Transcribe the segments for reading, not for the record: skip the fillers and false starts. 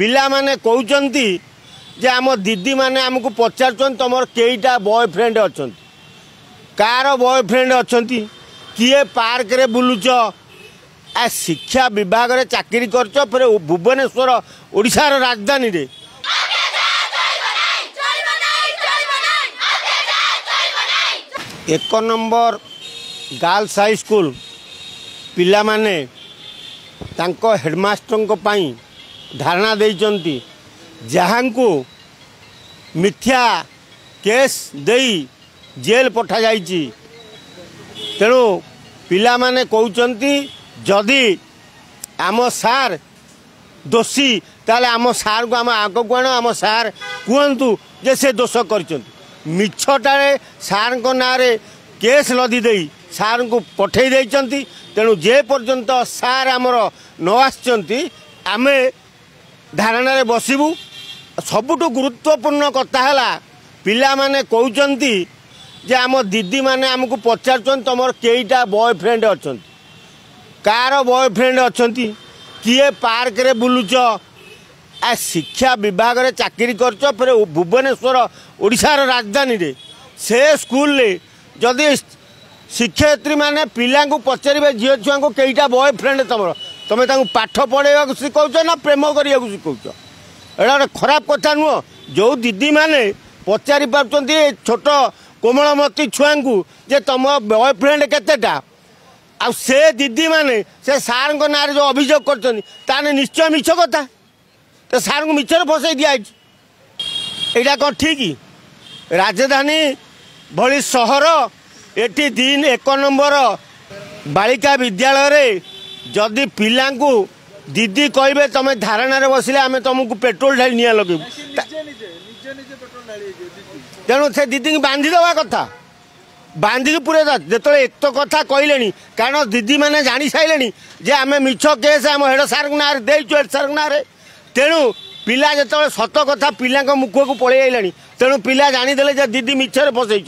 पिला माने कहउचंती जे आम दीदी माने आमको पचार तुम कईटा बॉयफ्रेंड अच्छा कार बॉयफ्रेंड अच्छा किए पार्क रे बुलुच आ शिक्षा विभाग रे चाकरी करछ फिर भुवनेश्वर ओडिशार राजधानी रे एक नंबर गर्ल्स हाई स्कूल पिला माने तांको हेडमास्टर को पाई धारणा देइचंती जहां को मिथ्या केस देई जेल पठा जाइची तेणु पिला माने कहउचंती जदि आम सार दोषी ताले आम सार को आम आग को आण आम सार कहतु जे से दोष कर मिछटारे सार को ना रे केस लदी देई सार को पठे देइचंती तेणु जे पर्यंत सार आमर न आसचंती आमे धारणा रे बसिबू सबुठु गुरुत्वपूर्ण कथा है पिला माने कहउचंती जे आम दीदी माने आमको पचार तुम कईटा बॉयफ्रेंड अच्छा कार बॉयफ्रेंड अच्छा किए पार्क रे बुलुच आ शिक्षा विभाग रे चाकरी करछ फिर भुवनेश्वर ओडिशार राजधानी रे से स्कूल रे जदि शिक्षयित्री माने पिला को पचारे झील छुआ को कईटा बॉयफ्रेंड तुम तुम पाठ पढ़ाइबा शिखौच ना प्रेम करने शिखौच एटा गोटे खराब कथा नुह जो दीदी माने पचारि पार्टी छोट कोमलमती छुआ को जे तुम बॉयफ्रेंड केतेटा आ से दीदी माने से सार को ना जो अभियोग कर निश्चय मिछ कथा तो सार को मिछर फसई दिखाई यहाँ कौन ठीक राजधानी भली सहर एटी दिन एक नंबर बालिका विद्यालय रे जदि पिला को दीदी कहे तुम धारणा रे बसिले आम तुमको पेट्रोल ढाली निया लगेबू तेणु से दीदी की बांधिदेवा कथा बांधिक पूरे जो एक तो कथा कहले कारण दीदी मैंने जानी सारे जे आम मिछ केस आम हेड सार ना देचु हेड सार ना तेणु पिला जो सत कथा पिला मुख को पलि आईला तेणु पिला जानीदे दीदी मिछरे फसई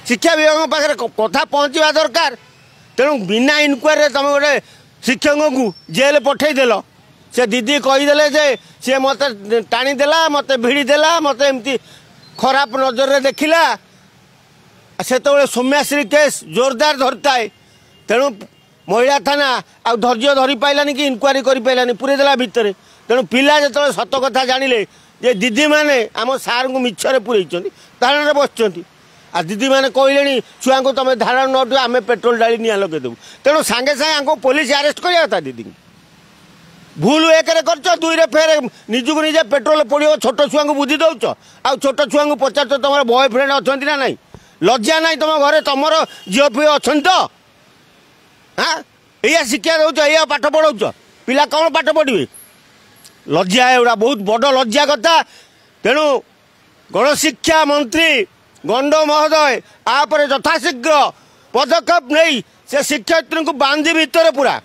शिक्षा विभाग पाखे कथा पहुँचवा दरकार तेणु बिना इनक्वारी तुम गोटे शिक्षक को जेल पठेदेल से दीदी कहीदेले जे सी मत टाणीदेला मत भिड़देला मत एमती खराब नजर रे देखिला से सौम्याश्री केस जोरदार धरता है तेणु महिला थाना आ धैर्य धरी पाइलानी कि इनक्वारी कर पाइलानी पूरेदेला भितर तेणु पिला जो सत कथा जानिले जे दीदी माने आम सार को मिछरे पूरेइछंती धारणा बसचंती आ दीदी माने कहले छुआ को तुम धारणा न आम पेट्रोल डाली निया लगेदेबू तेणु सांगे सांगे पुलिस अरेस्ट करिया था दीदी भूल एक दुई फेर निजुक निजे पेट्रोल पड़ो छोट छुआ को बुद्धि दौच आ छोट छुआ को पचार तुम बॉयफ्रेंड अच्छा ना ना लज्जा ना तुम घरे तुम झील फी अच्छा तो हाँ या शिक्षा दौच या पाठ पढ़ाऊच पिला कौन पाठ पढ़े लज्जा एगुड़ा बहुत बड़ लज्जा कथा तेणु गणशिक्षा मंत्री गंड महोदय आप यथाशीघ्र पदक्षेप नहीं से शिक्षयित्री को बांधी भितर पूरा